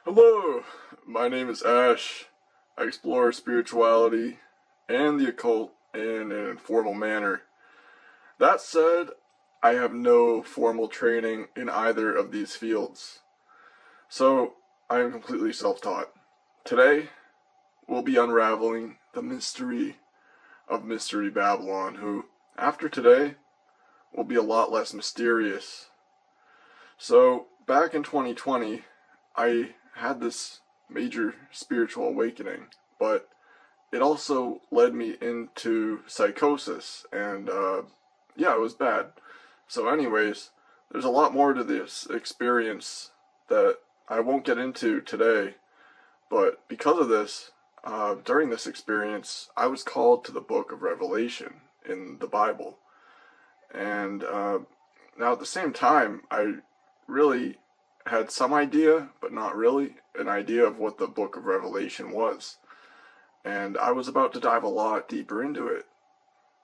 Hello, my name is Ash. I explore spirituality and the occult in an informal manner. That said, I have no formal training in either of these fields, so I am completely self-taught. Today, we'll be unraveling the mystery of Mystery Babylon, who, after today, will be a lot less mysterious. So, back in 2020, I had this major spiritual awakening, but it also led me into psychosis, and yeah, it was bad. So anyways, there's a lot more to this experience that I won't get into today, but because of this, during this experience, I was called to the book of Revelation in the Bible. And now at the same time, I really had some idea, but not really, an idea of what the book of Revelation was. And I was about to dive a lot deeper into it.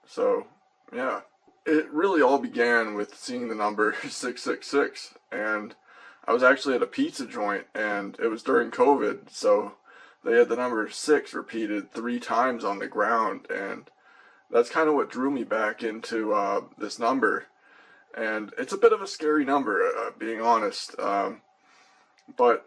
So, yeah. It really all began with seeing the number 666. And I was actually at a pizza joint, and it was during COVID, so they had the number 6 repeated 3 times on the ground. And that's kind of what drew me back into this number. And it's a bit of a scary number, being honest. But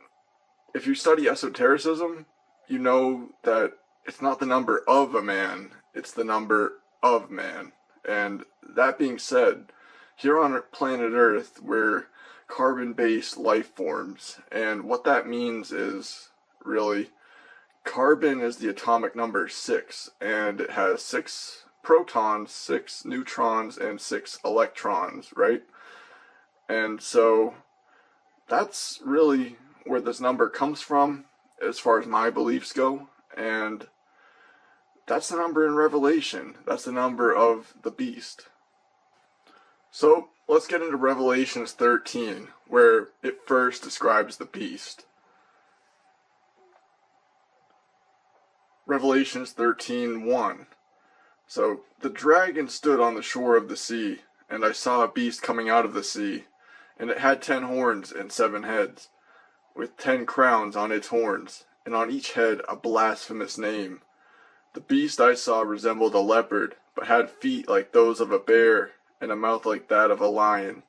if you study esotericism, you know that it's not the number of a man, it's the number of man. And that being said, here on planet Earth, we're carbon-based life forms. And what that means is, really, carbon is the atomic number 6, and it has 6 protons, 6 neutrons, and 6 electrons, right? And so that's really where this number comes from as far as my beliefs go, and that's the number in Revelation. That's the number of the beast. So let's get into Revelations 13, where it first describes the beast. Revelations 13:1. So the dragon stood on the shore of the sea, and I saw a beast coming out of the sea, and it had 10 horns and 7 heads, with 10 crowns on its horns, and on each head a blasphemous name. The beast I saw resembled a leopard, but had feet like those of a bear, and a mouth like that of a lion.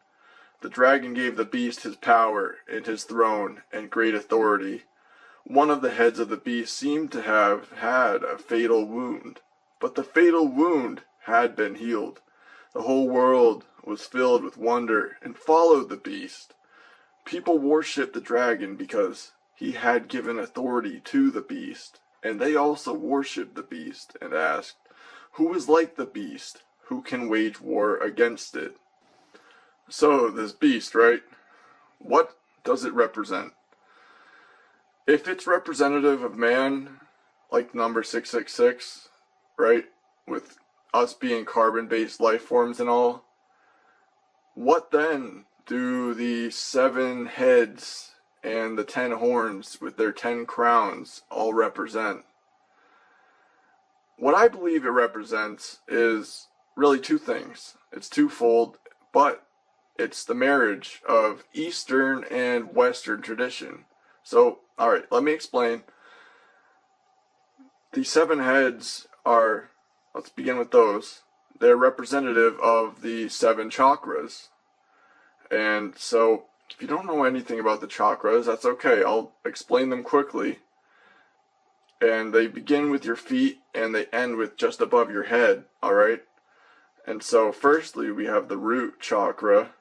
The dragon gave the beast his power, and his throne, and great authority. One of the heads of the beast seemed to have had a fatal wound, but the fatal wound had been healed. The whole world was filled with wonder and followed the beast. People worshipped the dragon because he had given authority to the beast, and they also worshipped the beast and asked, "Who is like the beast? Who can wage war against it?" So, this beast, right? What does it represent? If it's representative of man, like number 666, right, with us being carbon-based life forms and all, what then do the 7 heads and the 10 horns with their 10 crowns all represent? What I believe it represents is really 2 things. It's twofold, but it's the marriage of Eastern and Western tradition. So, alright, let me explain. The 7 heads are, let's begin with those. They're representative of the 7 chakras. And so, if you don't know anything about the chakras, that's okay. I'll explain them quickly. And they begin with your feet, and they end with just above your head, alright? And so, firstly, we have the root chakra.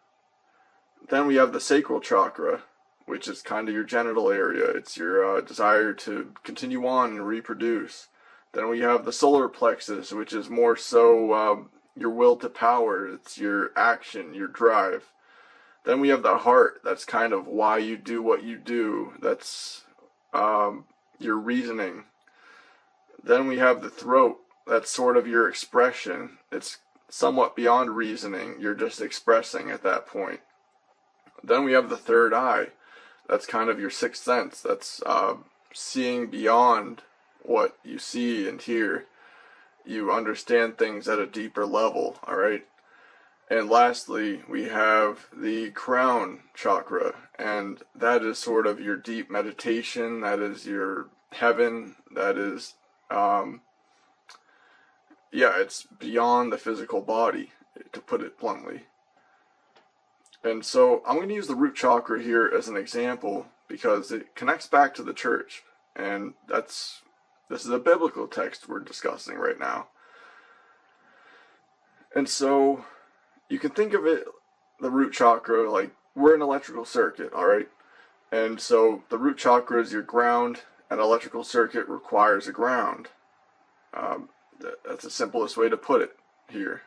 Then we have the sacral chakra, which is kind of your genital area. It's your desire to continue on and reproduce. Then we have the solar plexus, which is more so your will to power. It's your action, your drive. Then we have the heart. That's kind of why you do what you do. That's your reasoning. Then we have the throat. That's sort of your expression. It's somewhat beyond reasoning. You're just expressing at that point. Then we have the third eye. That's kind of your 6th sense. That's seeing beyond what you see and hear. You understand things at a deeper level, alright? And lastly, we have the crown chakra, and that is sort of your deep meditation, that is your heaven, that is, it's beyond the physical body, to put it bluntly. And so I'm going to use the root chakra here as an example because it connects back to the church, and this is a biblical text we're discussing right now. And so you can think of it, the root chakra, like we're an electrical circuit, all right? And so the root chakra is your ground. An electrical circuit requires a ground. That's the simplest way to put it here.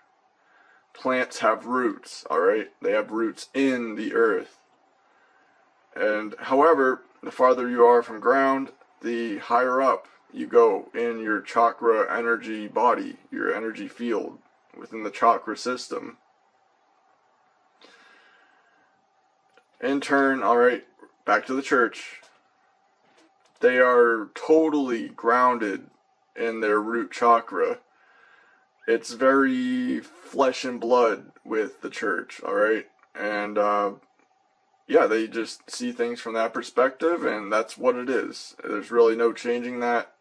Plants have roots, all right? They have roots in the earth. And however, the farther you are from ground, the higher up you go in your chakra energy body, your energy field within the chakra system. In turn, all right, back to the church. They are totally grounded in their root chakra. It's very flesh and blood with the church, all right? And they just see things from that perspective, and that's what it is. There's really no changing that.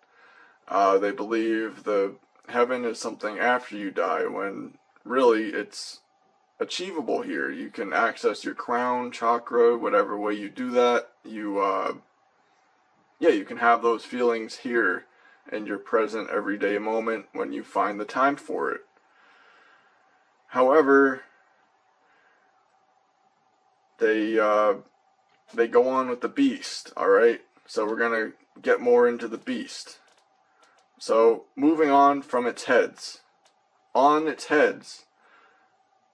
They believe the heaven is something after you die, when really it's achievable here. You can access your crown chakra, whatever way you do that. You can have those feelings here in your present everyday moment when you find the time for it. However, they go on with the beast, all right? So we're going to get more into the beast. So moving on from its heads. On its heads,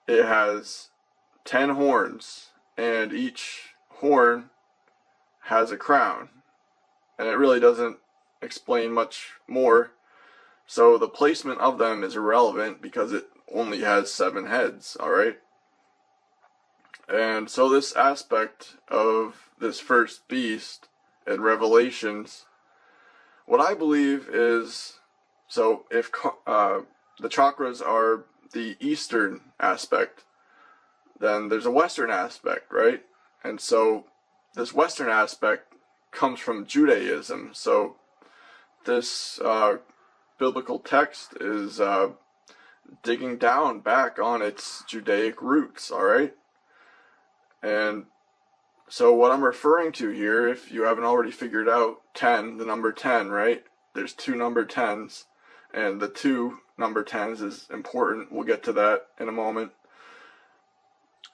it has 10 horns, and each horn has a crown. And it really doesn't explain much more. So the placement of them is irrelevant because it only has 7 heads, alright? And so this aspect of this first beast in Revelations, what I believe is, so if the chakras are the eastern aspect, then there's a western aspect, right? And so this western aspect comes from Judaism. So this biblical text is digging down back on its Judaic roots, all right? And so what I'm referring to here, if you haven't already figured out 10, the number 10, right? There's 2 number 10s, and the 2 number 10s is important. We'll get to that in a moment.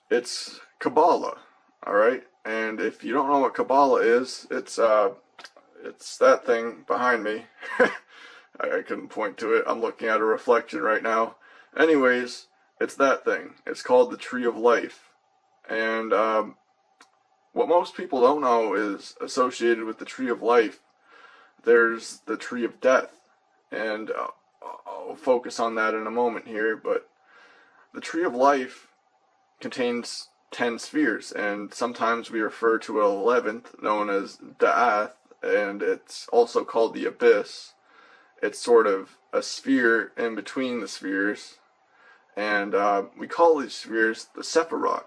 It's Kabbalah, all right? And if you don't know what Kabbalah is, it's that thing behind me. I couldn't point to it. I'm looking at a reflection right now. Anyways, it's that thing. It's called the Tree of Life. And what most people don't know is associated with the Tree of Life, there's the Tree of Death. And I'll focus on that in a moment here. But the Tree of Life contains 10 spheres, and sometimes we refer to an 11th known as Da'ath, and it's also called the Abyss. It's sort of a sphere in between the spheres, and we call these spheres the Sephiroth,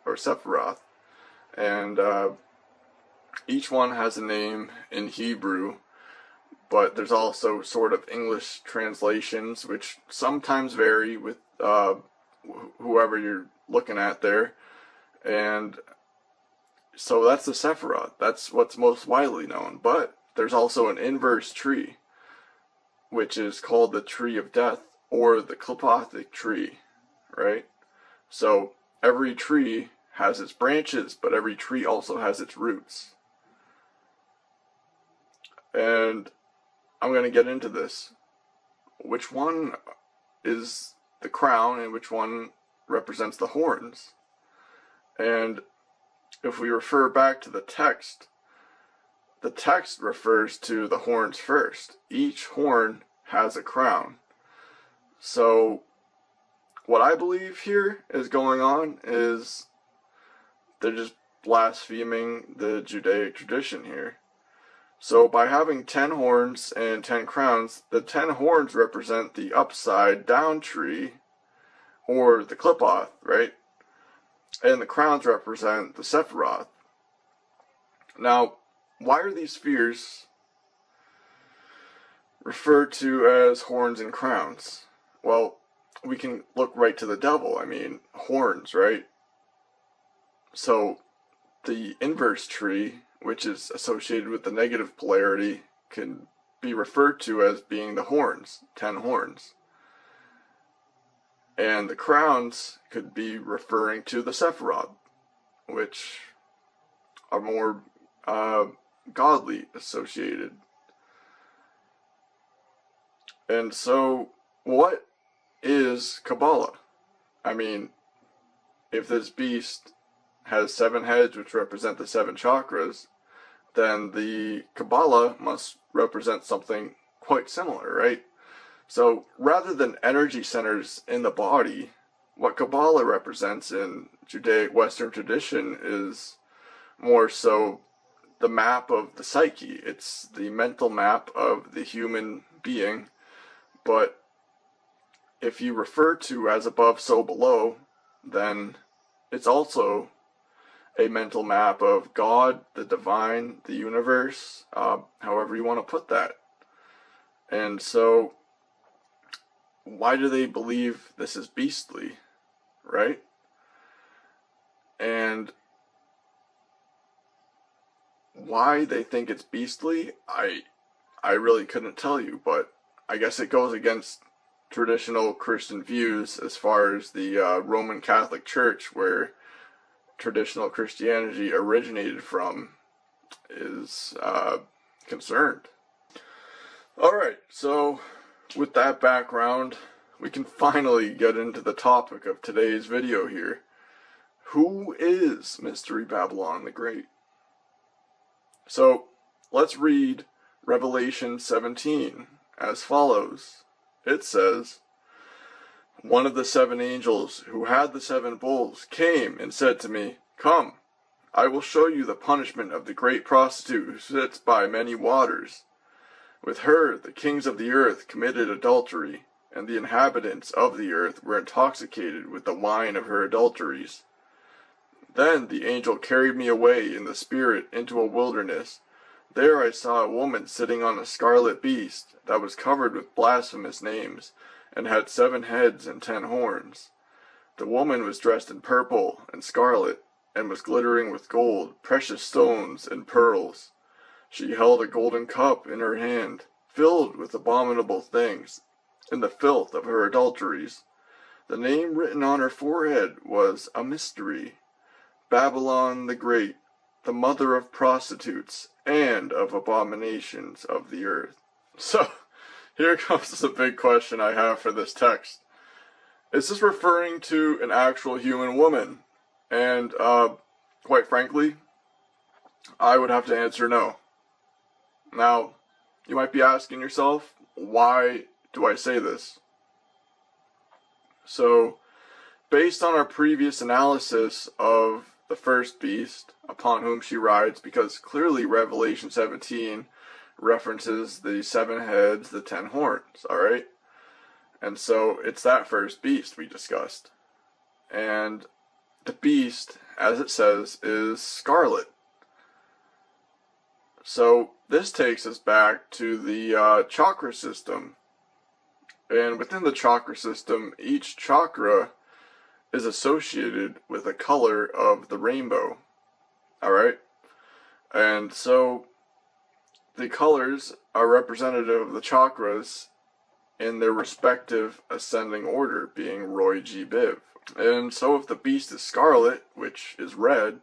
or Sephiroth, and each one has a name in Hebrew, but there's also sort of English translations, which sometimes vary with whoever you're looking at there. And so that's the Sephiroth. That's what's most widely known. But there's also an inverse tree, which is called the Tree of Death, or the Klipothic tree, right? So every tree has its branches, but every tree also has its roots. And I'm going to get into this. Which one is the crown and which one represents the horns? And if we refer back to the text refers to the horns first. Each horn has a crown. So what I believe here is going on is they're just blaspheming the Judaic tradition here. So by having 10 horns and 10 crowns, the 10 horns represent the upside down tree, or the Qliphoth, right? And the crowns represent the Sephiroth. Now, why are these spheres referred to as horns and crowns? Well, we can look right to the devil. I mean, horns, right? So, the inverse tree, which is associated with the negative polarity, can be referred to as being the horns, 10 horns. And the crowns could be referring to the Sephiroth, which are more godly associated. And so, what is Kabbalah? I mean, if this beast has 7 heads, which represent the 7 chakras, then the Kabbalah must represent something quite similar, right? So, rather than energy centers in the body, what Kabbalah represents in Judaic Western tradition is more so the map of the psyche. It's the mental map of the human being, but if you refer to as above, so below, then it's also a mental map of God, the divine, the universe, however you want to put that. And so, why do they believe this is beastly, right? And why they think it's beastly, I really couldn't tell you, but I guess it goes against traditional Christian views as far as the Roman Catholic Church, where traditional Christianity originated from, is concerned. Alright, so with that background, we can finally get into the topic of today's video here. Who is Mystery Babylon the Great? So, let's read Revelation 17 as follows. It says, "One of the 7 angels who had the 7 bowls came and said to me, 'Come, I will show you the punishment of the great prostitute who sits by many waters. With her the kings of the earth committed adultery, and the inhabitants of the earth were intoxicated with the wine of her adulteries.' Then the angel carried me away in the spirit into a wilderness. There I saw a woman sitting on a scarlet beast that was covered with blasphemous names, and had 7 heads and 10 horns. The woman was dressed in purple and scarlet, and was glittering with gold, precious stones, and pearls. She held a golden cup in her hand, filled with abominable things, and the filth of her adulteries. The name written on her forehead was a mystery, Babylon the Great, the mother of prostitutes and of abominations of the earth." So, here comes the big question I have for this text. Is this referring to an actual human woman? And, quite frankly, I would have to answer no. Now, you might be asking yourself, why do I say this? So, based on our previous analysis of the first beast, upon whom she rides, because clearly Revelation 17 references the 7 heads, the 10 horns, alright? And so, it's that first beast we discussed. And the beast, as it says, is scarlet. So, this takes us back to the chakra system. And within the chakra system, each chakra is associated with a color of the rainbow. Alright? And so, the colors are representative of the chakras in their respective ascending order, being Roy G. Biv. And so if the beast is scarlet, which is red,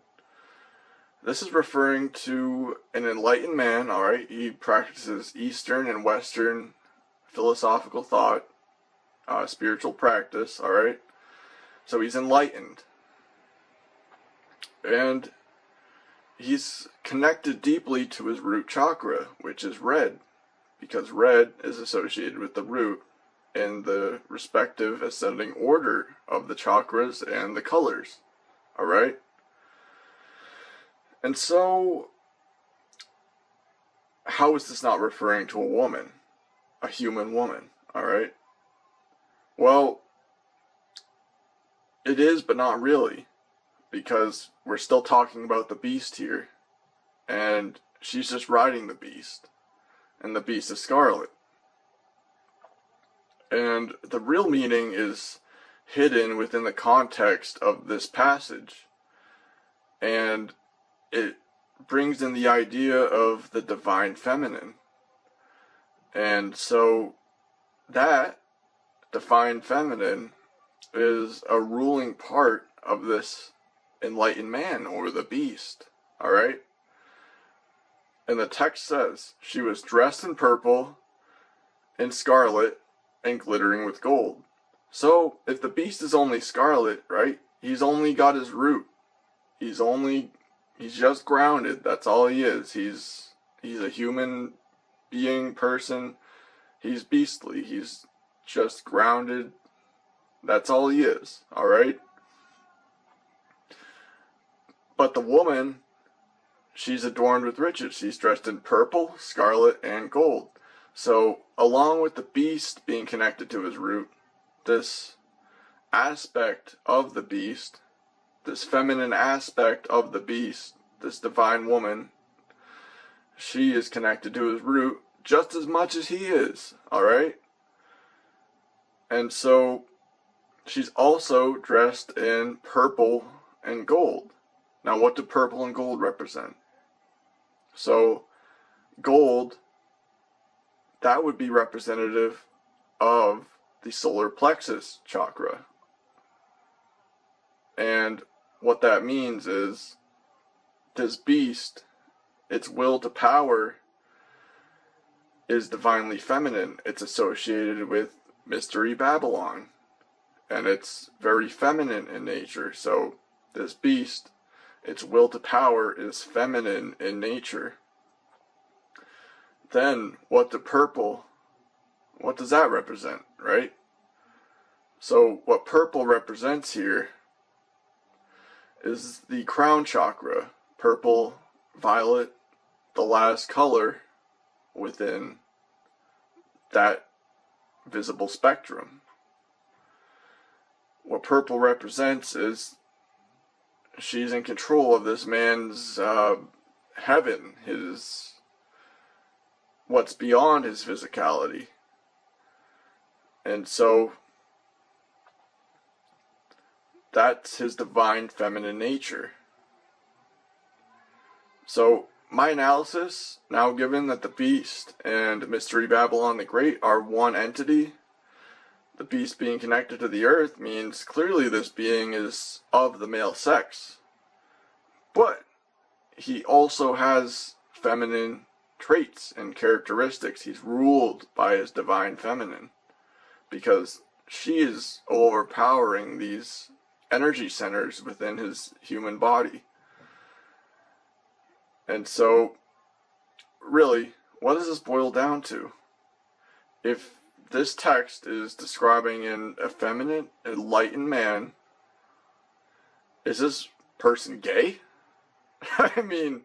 this is referring to an enlightened man, alright? He practices Eastern and Western philosophical thought, spiritual practice, alright? So he's enlightened. And he's connected deeply to his root chakra, which is red, because red is associated with the root in the respective ascending order of the chakras and the colors. Alright? And so, how is this not referring to a woman? A human woman, alright? Well, it is, but not really, because we're still talking about the beast here, and she's just riding the beast, and the beast is Scarlet. And the real meaning is hidden within the context of this passage, and it brings in the idea of the divine feminine. And so that divine feminine is a ruling part of this enlightened man, or the beast. Alright? And the text says, she was dressed in purple, in scarlet, and glittering with gold. So, if the beast is only scarlet, right? He's only got his root. He's just grounded. That's all he is. He's a human being, person. He's beastly. He's just grounded. That's all he is. Alright? But the woman, she's adorned with riches. She's dressed in purple, scarlet, and gold. So, along with the beast being connected to his root, this aspect of the beast, this feminine aspect of the beast, this divine woman, she is connected to his root just as much as he is, alright? And so, she's also dressed in purple and gold. Now, what do purple and gold represent? So, gold, that would be representative of the solar plexus chakra. And what that means is, this beast, its will to power, is divinely feminine. It's associated with Mystery Babylon, and it's very feminine in nature. So this beast, its will to power is feminine in nature. Then what does that represent, right? So what purple represents here is the crown chakra. Purple, violet, the last color within that visible spectrum. What purple represents is she's in control of this man's heaven, what's beyond his physicality. And so that's his divine feminine nature. So my analysis, now given that the beast and Mystery Babylon the Great are one entity, the beast being connected to the earth means clearly this being is of the male sex. But he also has feminine traits and characteristics. He's ruled by his divine feminine, because she is overpowering these energy centers within his human body. And so, really, what does this boil down to? If this text is describing an effeminate, enlightened man, is this person gay? I mean,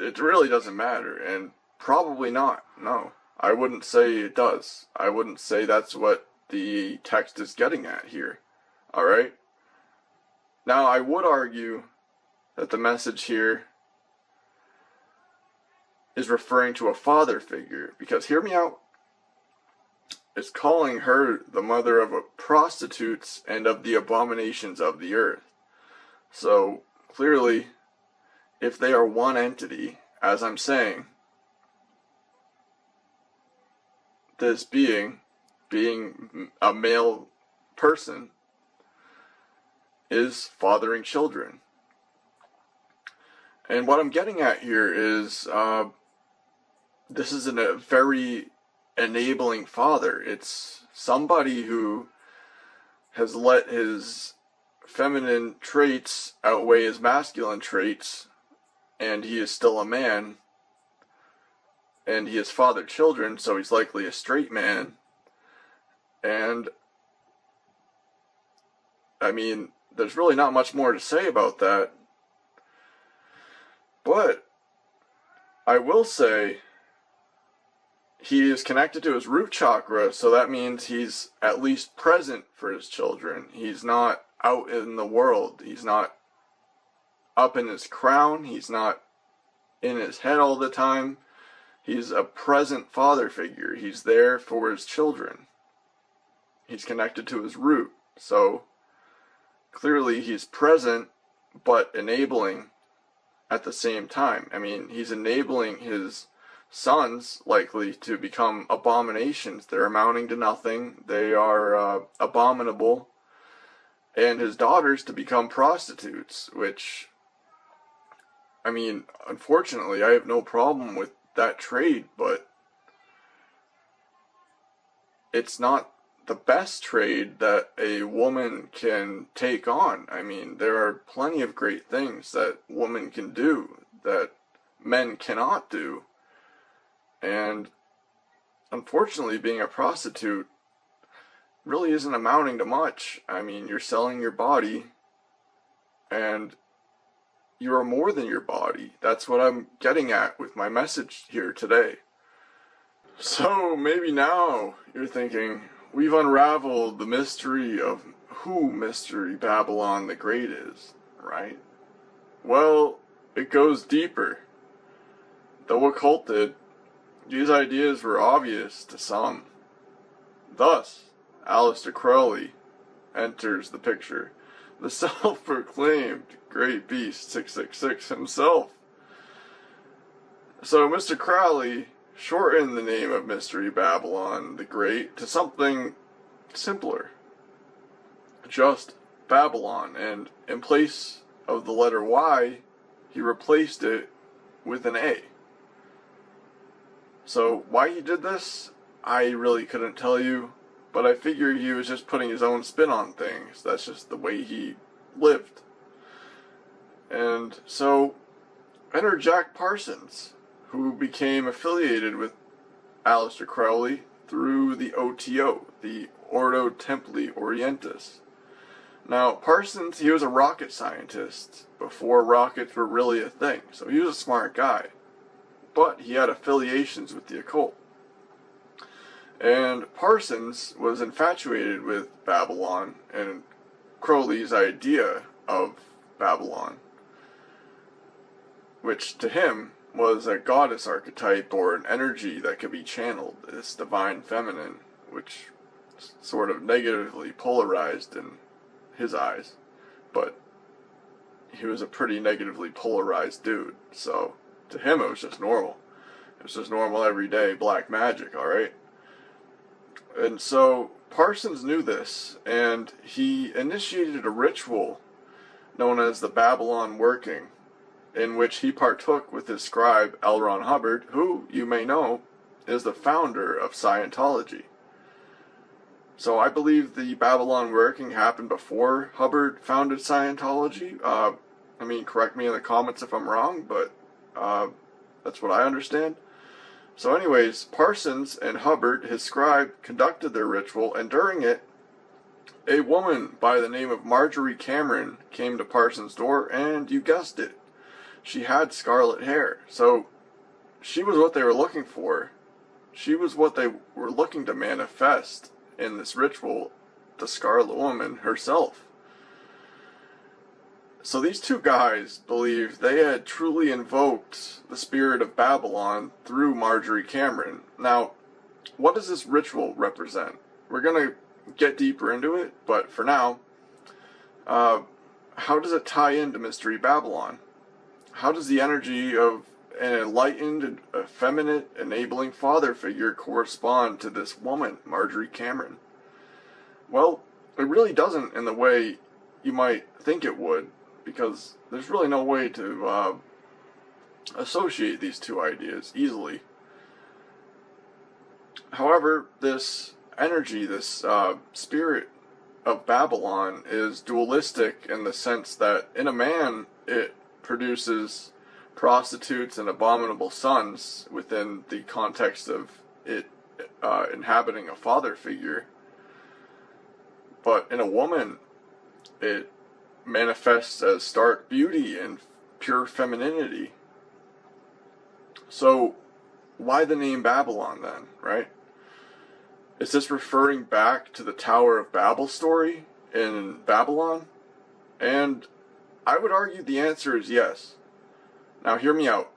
it really doesn't matter, and probably not. No, I wouldn't say it does. I wouldn't say that's what the text is getting at here. Alright? Now, I would argue that the message here is referring to a father figure, because hear me out, it's calling her the mother of prostitutes and of the abominations of the earth. So, clearly, if they are one entity, as I'm saying, this being a male person, is fathering children. And what I'm getting at here is, this is a very enabling father. It's somebody who has let his feminine traits outweigh his masculine traits, and he is still a man, and he has fathered children, so he's likely a straight man. And I mean, there's really not much more to say about that, but I will say he is connected to his root chakra, so that means he's at least present for his children. He's not out in the world. He's not up in his crown. He's not in his head all the time. He's a present father figure. He's there for his children. He's connected to his root. So clearly he's present, but enabling at the same time. I mean, he's enabling his sons likely to become abominations. They're amounting to nothing. They are abominable. And his daughters to become prostitutes, which, I mean, unfortunately, I have no problem with that trade, but it's not the best trade that a woman can take on. I mean, there are plenty of great things that women can do that men cannot do. And unfortunately, being a prostitute really isn't amounting to much. I mean, you're selling your body, and you are more than your body. That's what I'm getting at with my message here today. So maybe now you're thinking, we've unraveled the mystery of who Mystery Babylon the Great is, right? Well, it goes deeper. Though occulted, these ideas were obvious to some. Thus, Aleister Crowley enters the picture, the self-proclaimed Great Beast 666 himself. So Mr. Crowley shortened the name of Mystery Babylon the Great to something simpler. Just Babylon, and in place of the letter Y, he replaced it with an A. So why he did this, I really couldn't tell you, but I figure he was just putting his own spin on things. That's just the way he lived. And so, enter Jack Parsons, who became affiliated with Aleister Crowley through the OTO, the Ordo Templi Orientis. Now, Parsons, he was a rocket scientist before rockets were really a thing, so he was a smart guy. But he had affiliations with the occult. And Parsons was infatuated with Babylon and Crowley's idea of Babylon, which to him was a goddess archetype or an energy that could be channeled, this divine feminine, which sort of negatively polarized in his eyes. But he was a pretty negatively polarized dude, so to him it was just normal. It was just normal everyday black magic, alright? And so Parsons knew this, and he initiated a ritual known as the Babylon Working, in which he partook with his scribe L. Ron Hubbard, who, you may know, is the founder of Scientology. So I believe the Babylon Working happened before Hubbard founded Scientology. I mean, correct me in the comments if I'm wrong, but that's what I understand. So anyways, Parsons and Hubbard, his scribe, conducted their ritual, and during it, a woman by the name of Marjorie Cameron came to Parsons' door, and you guessed it, she had scarlet hair. So she was what they were looking for. She was what they were looking to manifest in this ritual, the Scarlet Woman herself. So these two guys believed they had truly invoked the spirit of Babylon through Marjorie Cameron. Now, what does this ritual represent? We're going to get deeper into it, but for now, how does it tie into Mystery Babylon? How does the energy of an enlightened and effeminate enabling father figure correspond to this woman, Marjorie Cameron? Well, it really doesn't in the way you might think it would, because there's really no way to associate these two ideas easily. However, this energy, this spirit of Babylon is dualistic in the sense that in a man it produces prostitutes and abominable sons within the context of it inhabiting a father figure. But in a woman, it manifests as stark beauty and pure femininity. So, why the name Babylon then, right? Is this referring back to the Tower of Babel story? in Babylon? And I would argue the answer is yes. Now hear me out.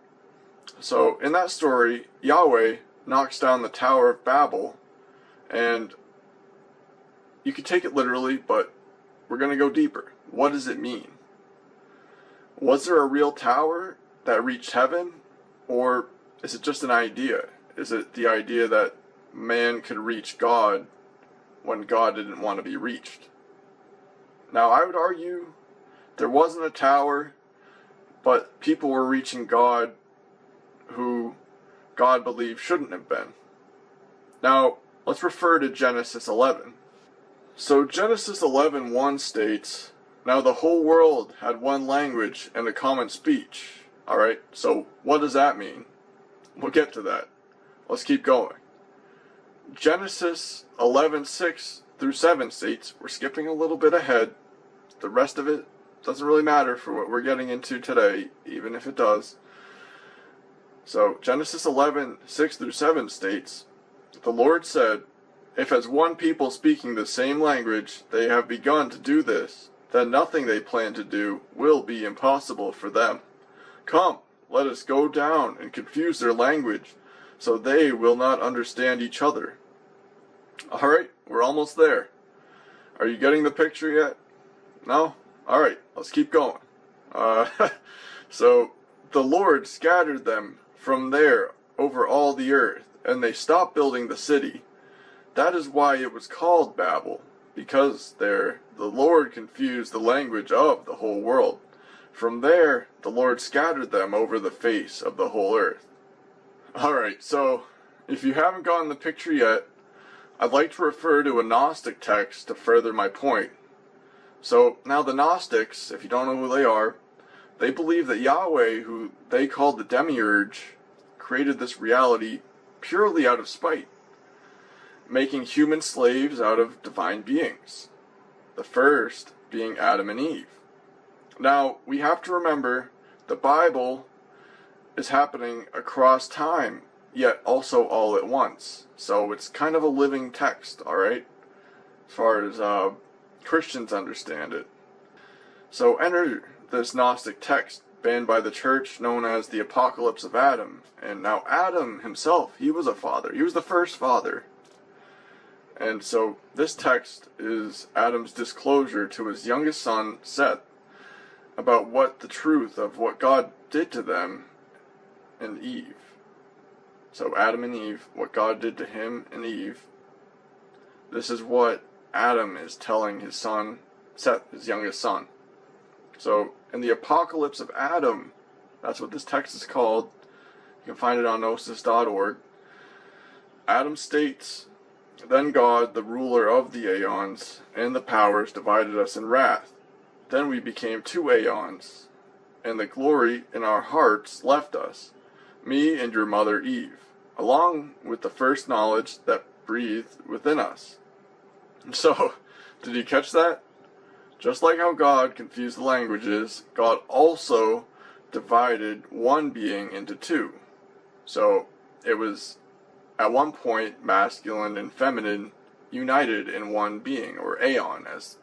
So in that story, Yahweh knocks down the Tower of Babel, and you could take it literally, but we're going to go deeper. What does it mean? Was there a real tower that reached heaven, or is it just an idea? Is it the idea that man could reach God when God didn't want to be reached? Now, I would argue there wasn't a tower, but people were reaching God who God believed shouldn't have been. Now, let's refer to Genesis 11. So Genesis 11:1 states, "Now the whole world had one language and a common speech." Alright, so what does that mean? We'll get to that. Let's keep going. Genesis 11:6 through 7 states, we're skipping a little bit ahead. The rest of it doesn't really matter for what we're getting into today, even if it does. So Genesis 11:6 through 7 states, "The Lord said, if as one people speaking the same language they have begun to do this, then nothing they plan to do will be impossible for them. Come, let us go down and confuse their language, so they will not understand each other." Alright, we're almost there. Are you getting the picture yet? No? Alright, let's keep going. So, the Lord scattered them from there over all the earth, and they stopped building the city. That is why it was called Babel, because there the Lord confused the language of the whole world. From there, the Lord scattered them over the face of the whole earth. Alright, so if you haven't gotten the picture yet, I'd like to refer to a Gnostic text to further my point. So now the Gnostics, if you don't know who they are, they believe that Yahweh, who they called the Demiurge, created this reality purely out of spite, making human slaves out of divine beings. The first being Adam and Eve. Now, we have to remember the Bible is happening across time, yet also all at once. So it's kind of a living text, alright? As far as Christians understand it. So enter this Gnostic text banned by the church known as the Apocalypse of Adam. And now Adam himself, he was a father. He was the first father. And so this text is Adam's disclosure to his youngest son, Seth, about what the truth of what God did to them and Eve. So Adam and Eve, what God did to him and Eve, this is what Adam is telling his son, Seth, his youngest son. So in the Apocalypse of Adam, that's what this text is called. You can find it on gnosis.org. Adam states, "Then God, the ruler of the aeons and the powers, divided us in wrath. Then we became two aeons, and the glory in our hearts left us, me and your mother Eve, along with the first knowledge that breathed within us." And so, did you catch that? Just like how God confused the languages, God also divided one being into two. So, it was at one point masculine and feminine united in one being, or aeon, as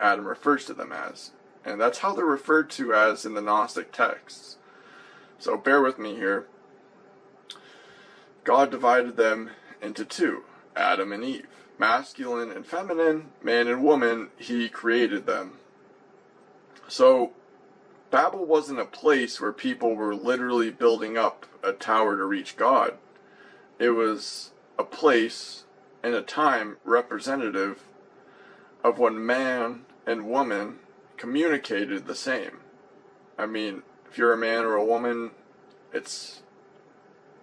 Adam refers to them as. And that's how they're referred to as in the Gnostic texts. So bear with me here. God divided them into two, Adam and Eve. Masculine and feminine, man and woman, he created them. So Babel wasn't a place where people were literally building up a tower to reach God. It was a place and a time representative of when man and woman communicated the same. I mean, if you're a man or a woman, it's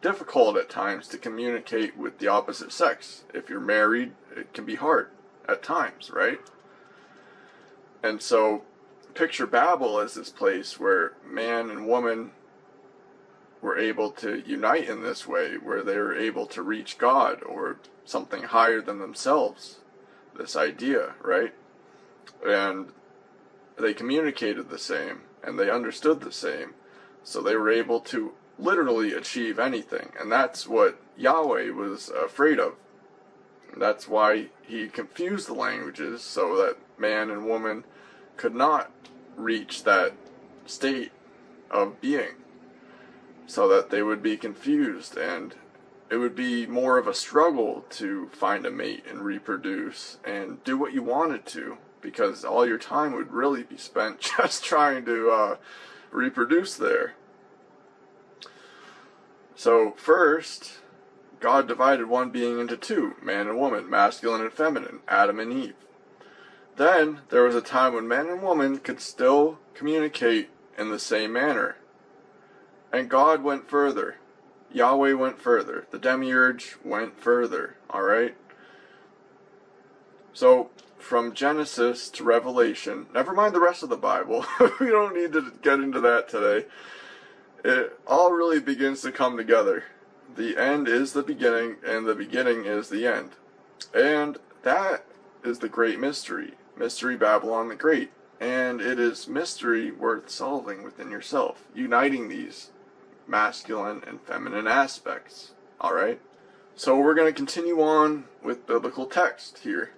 difficult at times to communicate with the opposite sex. If you're married, it can be hard at times, right? And so, picture Babel as this place where man and woman were able to unite in this way, where they were able to reach God or something higher than themselves. This idea, right? And they communicated the same, and they understood the same, so they were able to literally achieve anything. And that's what Yahweh was afraid of. And that's why he confused the languages, so that man and woman could not reach that state of being, so that they would be confused, and it would be more of a struggle to find a mate and reproduce and do what you wanted to, because all your time would really be spent just trying to reproduce there. So first, God divided one being into two, man and woman, masculine and feminine, Adam and Eve. Then there was a time when man and woman could still communicate in the same manner. And God went further. Yahweh went further. The demiurge went further. Alright? So, from Genesis to Revelation, never mind the rest of the Bible, we don't need to get into that today. It all really begins to come together. The end is the beginning, and the beginning is the end. And that is the great mystery. Mystery Babylon the Great. And it is mystery worth solving within yourself, uniting these masculine and feminine aspects. Alright? So we're going to continue on with biblical text here.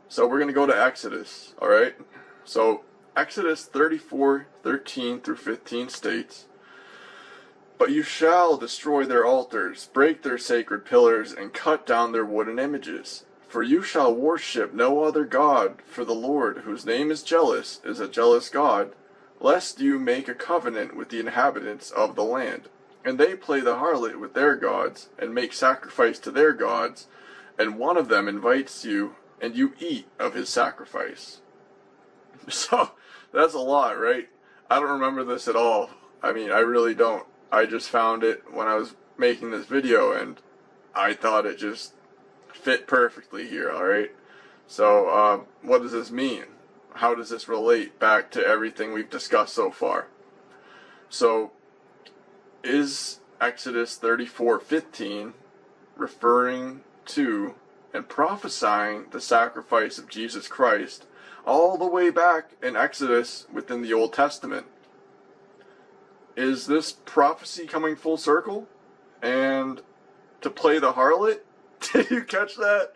So we're going to go to Exodus. Alright? So Exodus 34:13 through 15 states, "But you shall destroy their altars, break their sacred pillars, and cut down their wooden images. For you shall worship no other God, for the Lord, whose name is jealous, is a jealous God, lest you make a covenant with the inhabitants of the land, and they play the harlot with their gods, and make sacrifice to their gods, and one of them invites you, and you eat of his sacrifice." So, that's a lot, right? I don't remember this at all. I mean, I really don't. I just found it when I was making this video, and I thought it just fit perfectly here, alright? So, what does this mean? How does this relate back to everything we've discussed so far? So, is Exodus 34:15 referring to and prophesying the sacrifice of Jesus Christ all the way back in Exodus within the Old Testament? Is this prophecy coming full circle? And to play the harlot? Did you catch that?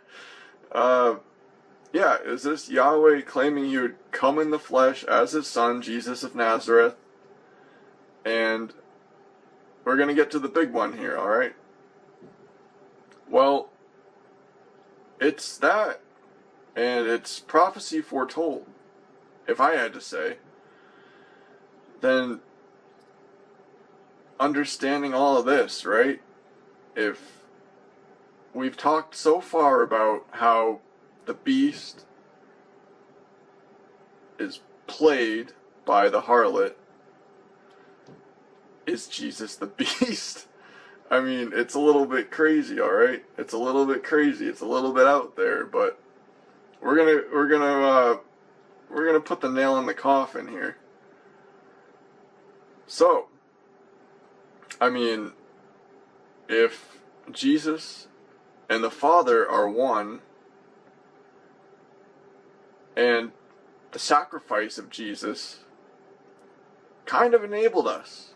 Yeah, is this Yahweh claiming he would come in the flesh as his son, Jesus of Nazareth? And we're going to get to the big one here, alright? Well, it's that, and it's prophecy foretold, if I had to say. Then, understanding all of this, right? If we've talked so far about how the beast is played by the harlot, is Jesus the beast? I mean, it's a little bit crazy, alright? It's a little bit crazy, it's a little bit out there, but we're gonna put the nail in the coffin here. So, I mean, if Jesus and the Father are one, and the sacrifice of Jesus kind of enabled us.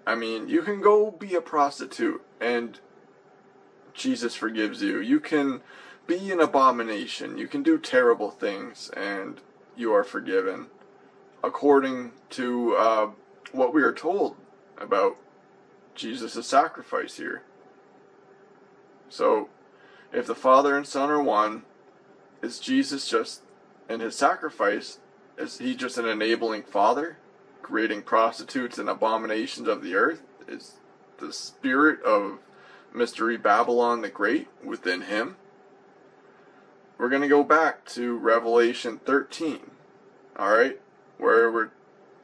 I mean, you can go be a prostitute and Jesus forgives you. You can be an abomination. You can do terrible things and you are forgiven, according to what we are told about Jesus' sacrifice here. So, if the Father and Son are one, is Jesus just, in his sacrifice, is he just an enabling father, creating prostitutes and abominations of the earth? Is the spirit of Mystery Babylon the Great within him? We're going to go back to Revelation 13, alright, where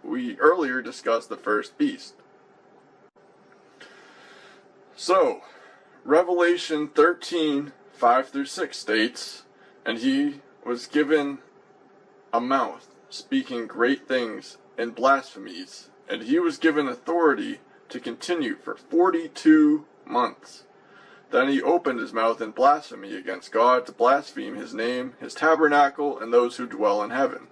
we earlier discussed the first beast. So, Revelation 13, 5 through 6 states, "And he was given a mouth, speaking great things and blasphemies, and he was given authority to continue for 42 months. Then he opened his mouth in blasphemy against God, to blaspheme his name, his tabernacle, and those who dwell in heaven."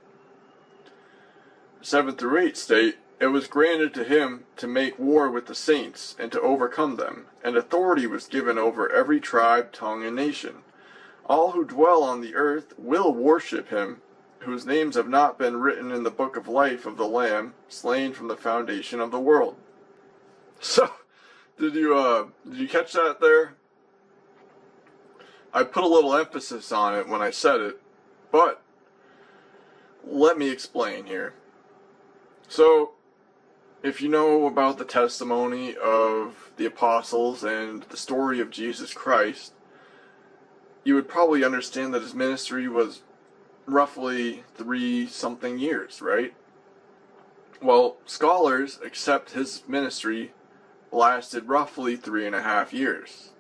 7 through 8 state, "It was granted to him to make war with the saints, and to overcome them, and authority was given over every tribe, tongue, and nation. All who dwell on the earth will worship him, whose names have not been written in the book of life of the Lamb, slain from the foundation of the world. So, did you catch that there? I put a little emphasis on it when I said it, but let me explain here. So, if you know about the testimony of the apostles and the story of Jesus Christ, you would probably understand that his ministry was roughly 3-something years, right? Well, scholars accept his ministry lasted roughly 3.5 years.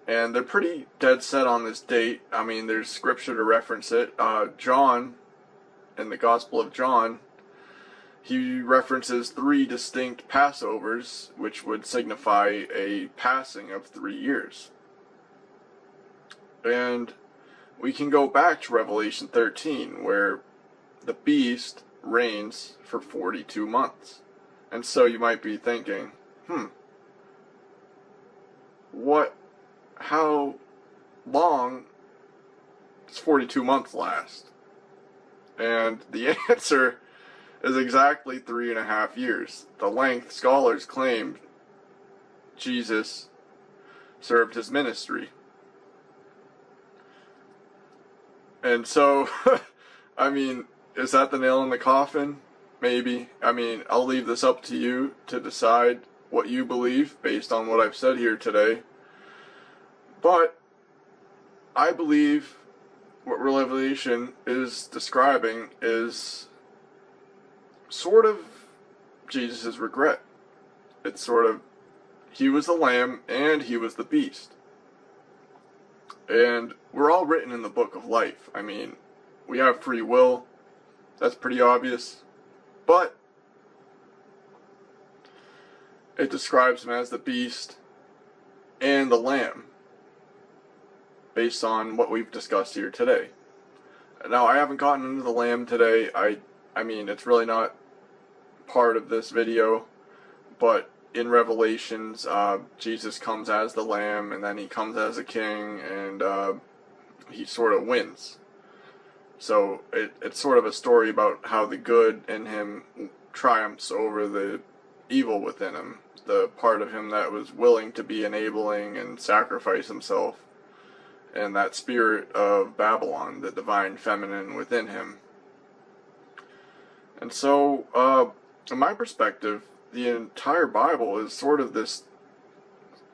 And they're pretty dead set on this date. I mean, there's scripture to reference it. John, in the Gospel of John, he references 3 distinct Passovers, which would signify a passing of 3 years. And we can go back to Revelation 13, where the beast reigns for 42 months. And so you might be thinking, how long does 42 months last? And the answer is exactly 3.5 years. The length scholars claimed Jesus served his ministry. And so, I mean, is that the nail in the coffin? Maybe. I mean, I'll leave this up to you to decide what you believe based on what I've said here today. But I believe what Revelation is describing is sort of Jesus' regret. It's sort of, he was the lamb and he was the beast. And we're all written in the book of life. I mean, we have free will. That's pretty obvious. But it describes him as the beast and the lamb, based on what we've discussed here today. Now, I haven't gotten into the lamb today. I mean, it's really not part of this video, but in Revelations, Jesus comes as the lamb, and then he comes as a king, and he sort of wins. So it's sort of a story about how the good in him triumphs over the evil within him, the part of him that was willing to be enabling and sacrifice himself, and that spirit of Babylon, the divine feminine within him. And so, in my perspective, the entire Bible is sort of this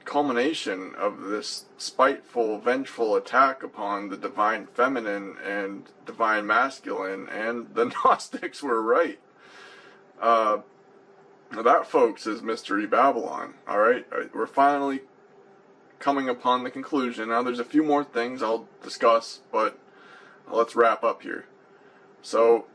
culmination of this spiteful, vengeful attack upon the divine feminine and divine masculine, and the Gnostics were right. That, folks, is Mystery Babylon, alright? We're finally coming upon the conclusion. Now, there's a few more things I'll discuss, but let's wrap up here. So,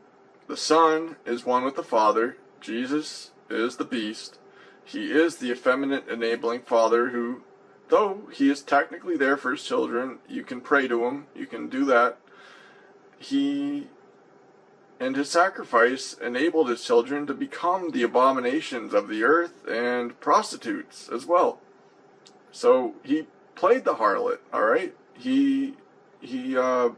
the Son is one with the Father. Jesus is the beast. He is the effeminate enabling father who, though he is technically there for his children, you can pray to him, you can do that. He and his sacrifice enabled his children to become the abominations of the earth and prostitutes as well. So he played the harlot, alright? Yeah,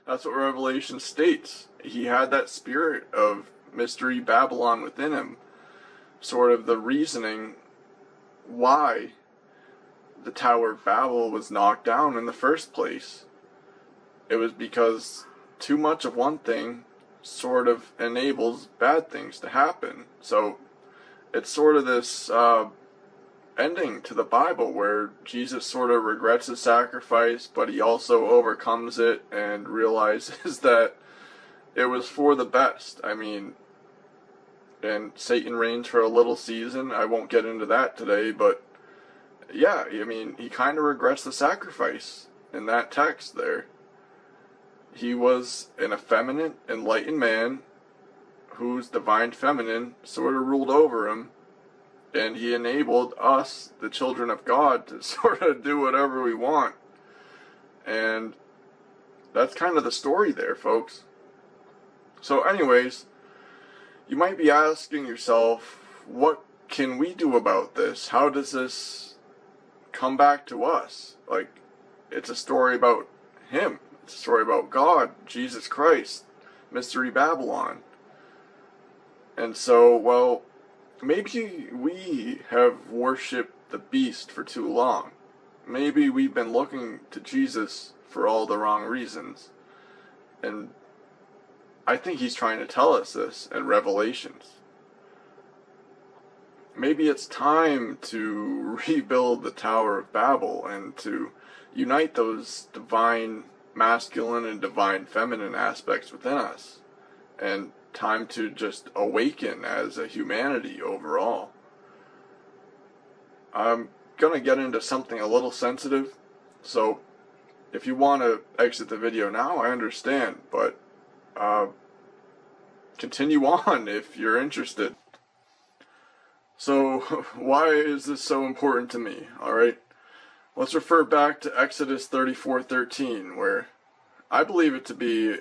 that's what Revelation states. He had that spirit of Mystery Babylon within him. Sort of the reasoning why the Tower of Babel was knocked down in the first place. It was because too much of one thing sort of enables bad things to happen. So it's sort of this ending to the Bible where Jesus sort of regrets his sacrifice, but he also overcomes it and realizes that it was for the best. I mean, and Satan reigns for a little season. I won't get into that today, but yeah, I mean, he kind of regrets the sacrifice in that text there. He was an effeminate, enlightened man whose divine feminine sort of ruled over him, and he enabled us, the children of God, to sort of do whatever we want. And that's kind of the story there, folks. So anyways, you might be asking yourself, what can we do about this? How does this come back to us? Like, it's a story about him. It's a story about God, Jesus Christ, Mystery Babylon. And so, well, maybe we have worshipped the beast for too long. Maybe we've been looking to Jesus for all the wrong reasons. And I think he's trying to tell us this in Revelations. Maybe it's time to rebuild the Tower of Babel and to unite those divine masculine and divine feminine aspects within us. And time to just awaken as a humanity overall. I'm going to get into something a little sensitive, so if you want to exit the video now, I understand, but continue on if you're interested. So, why is this so important to me? Alright, let's refer back to Exodus 34:13, where I believe it to be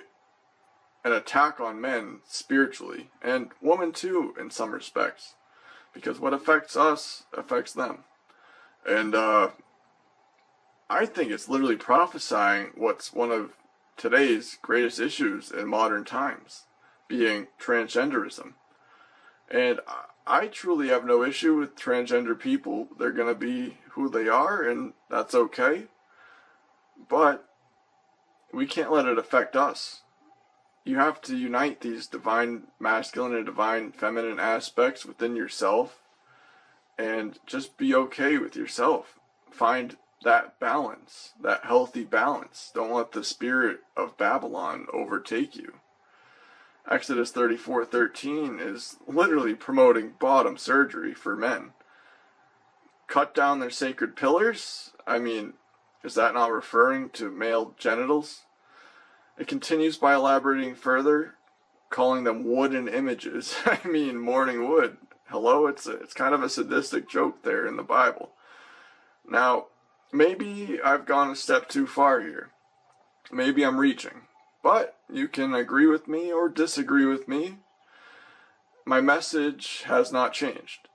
an attack on men spiritually, and women too in some respects, because what affects us affects them. And I think it's literally prophesying what's one of today's greatest issues in modern times, being transgenderism. And I truly have no issue with transgender people. They're going to be who they are, and that's okay. But we can't let it affect us. You have to unite these divine masculine and divine feminine aspects within yourself and just be okay with yourself. Find that balance, that healthy balance. Don't let the spirit of Babylon overtake you. Exodus 34:13 is literally promoting bottom surgery for men. Cut down their sacred pillars? I mean, is that not referring to male genitals? It continues by elaborating further, calling them wooden images. I mean, morning wood. Hello, it's kind of a sadistic joke there in the Bible. Now, maybe I've gone a step too far here. Maybe I'm reaching. But you can agree with me or disagree with me. My message has not changed.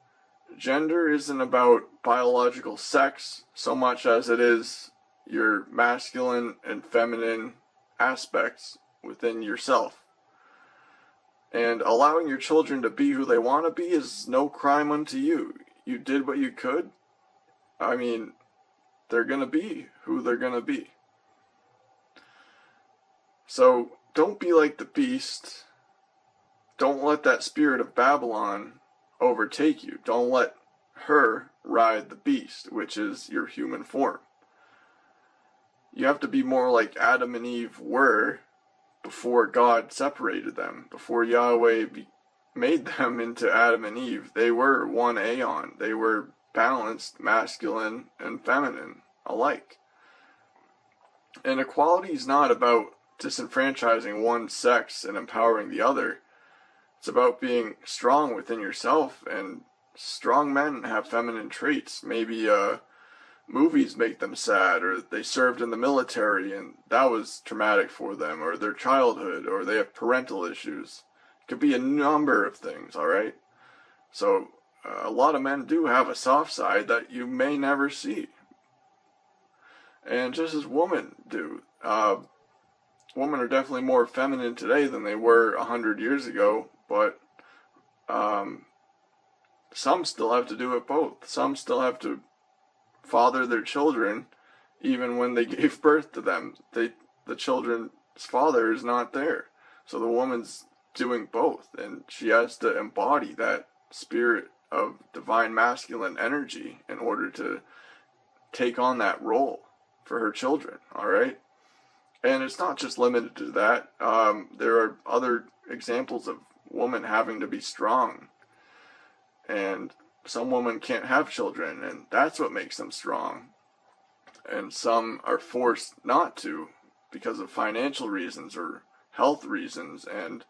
Gender isn't about biological sex so much as it is your masculine and feminine aspects within yourself. And allowing your children to be who they want to be is no crime unto you. You did what you could. I mean, they're going to be who they're going to be. So don't be like the beast. Don't let that spirit of Babylon overtake you. Don't let her ride the beast, which is your human form. You have to be more like Adam and Eve were before God separated them, before Yahweh made them into Adam and Eve. They were one aeon. They were balanced, masculine and feminine alike. And equality is not about disenfranchising one sex and empowering the other. It's about being strong within yourself, and strong men have feminine traits. Maybe movies make them sad, or they served in the military and that was traumatic for them, or their childhood, or they have parental issues. It could be a number of things, alright? So a lot of men do have a soft side that you may never see. And just as women do. Women are definitely more feminine today than they were 100 years ago, but some still have to do it both. Some still have to father their children even when they gave birth to them. The children's father is not there. So the woman's doing both, and she has to embody that spirit of divine masculine energy in order to take on that role for her children, alright? And it's not just limited to that. There are other examples of women having to be strong. And some women can't have children, and that's what makes them strong. And some are forced not to because of financial reasons or health reasons, and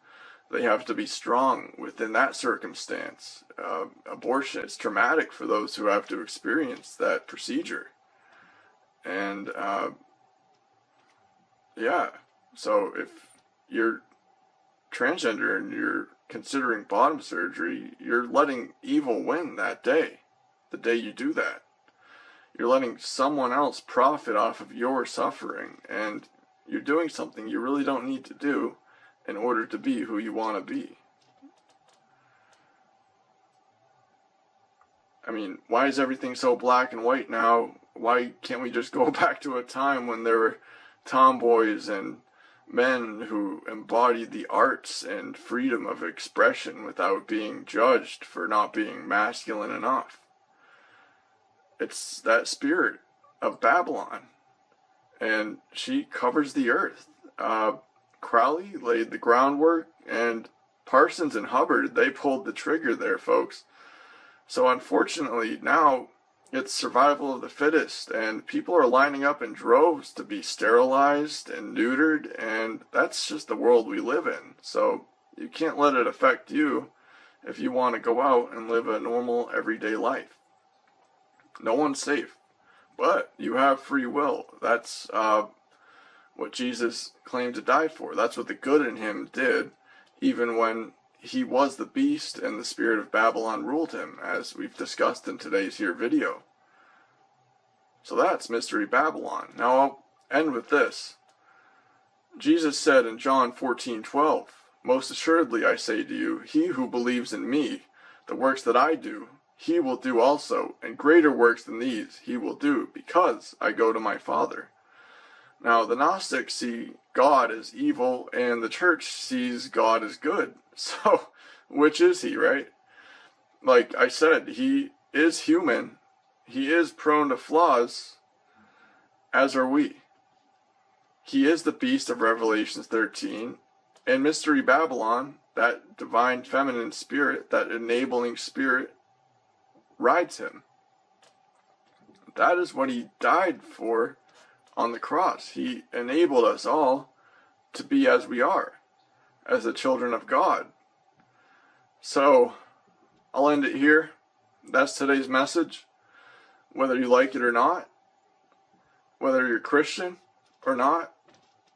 they have to be strong within that circumstance. Abortion is traumatic for those who have to experience that procedure. And yeah, so if you're transgender and you're considering bottom surgery, you're letting evil win that day, the day you do that. You're letting someone else profit off of your suffering, and You're doing something you really don't need to do in order to be who you want to be. I mean, why is everything so black and white now? Why can't we just go back to a time when there were tomboys and men who embodied the arts and freedom of expression without being judged for not being masculine enough? It's that spirit of Babylon, and she covers the earth. Crowley laid the groundwork, and Parsons and Hubbard, they pulled the trigger there, folks. So unfortunately, now it's survival of the fittest, and people are lining up in droves to be sterilized and neutered, and that's just the world we live in. So you can't let it affect you if you want to go out and live a normal, everyday life. No one's safe, but you have free will. That's what Jesus claimed to die for. That's what the good in him did, even when he was the beast and the spirit of Babylon ruled him, as we've discussed in today's here video. So that's Mystery Babylon. Now I'll end with this. Jesus said in John 14:12, "Most assuredly I say to you, he who believes in me, the works that I do, he will do also, and greater works than these he will do, because I go to my Father." Now, the Gnostics see God as evil, and the church sees God as good. So, which is he, right? Like I said, he is human. He is prone to flaws, as are we. He is the beast of Revelation 13, and Mystery Babylon, that divine feminine spirit, that enabling spirit, rides him. That is what he died for on the cross. He enabled us all to be as we are, as the children of God. So, I'll end it here. That's today's message. Whether you like it or not, whether you're Christian or not,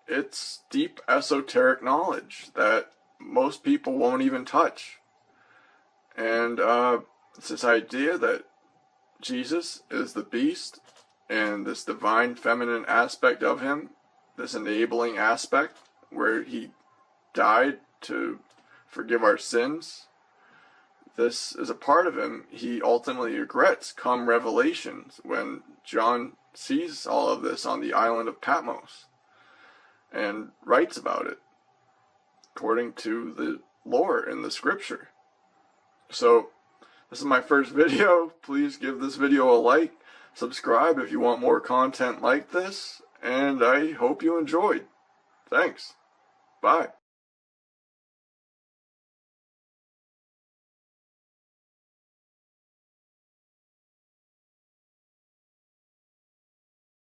it's deep esoteric knowledge that most people won't even touch. And it's this idea that Jesus is the beast, and this divine feminine aspect of him, this enabling aspect where he died to forgive our sins, this is a part of him he ultimately regrets come Revelations, when John sees all of this on the island of Patmos and writes about it according to the lore in the scripture. So this is my first video. Please give this video a like. Subscribe if you want more content like this, and I hope you enjoyed. Thanks. Bye.